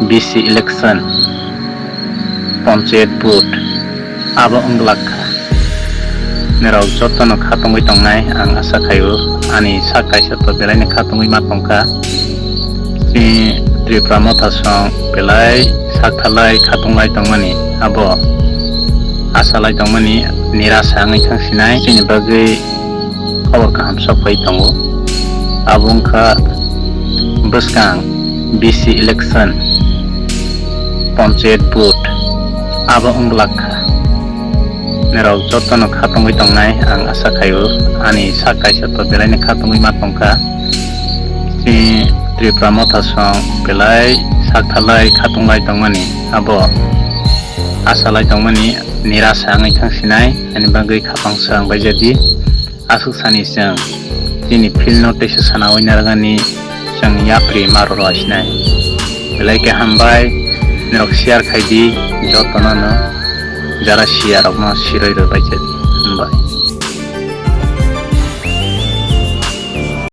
BC election panchayat board abo unglakha nerok jotono khatungui tongnai ang asa khaio ani sak kaisa to belai ni khatungui ma tongkha si Tripura mothasong belai sak thalai khatunglai tongmani abo asalai tongmani nirasa ngai thangsinai chini bagui khobor kaham sapai tongo abo wngkha bwskang BC election panchayat board abo unglakha nerok jotono khatungui tongnai ang asa khaio ani sak kaisa to belai ni khatungui ma tongkha si Tripura mothasong belai sak thalai khatunglai tongmani abo asalai tongmani nirasa ngai thangsinai ani bagui khapangsang baijadi asuk sani jang tini field notice sana oinargani jang yapri maroro asinai belai ke hambai nerok share khaidi jotono no jara share no shiroi ro baijadi hambai।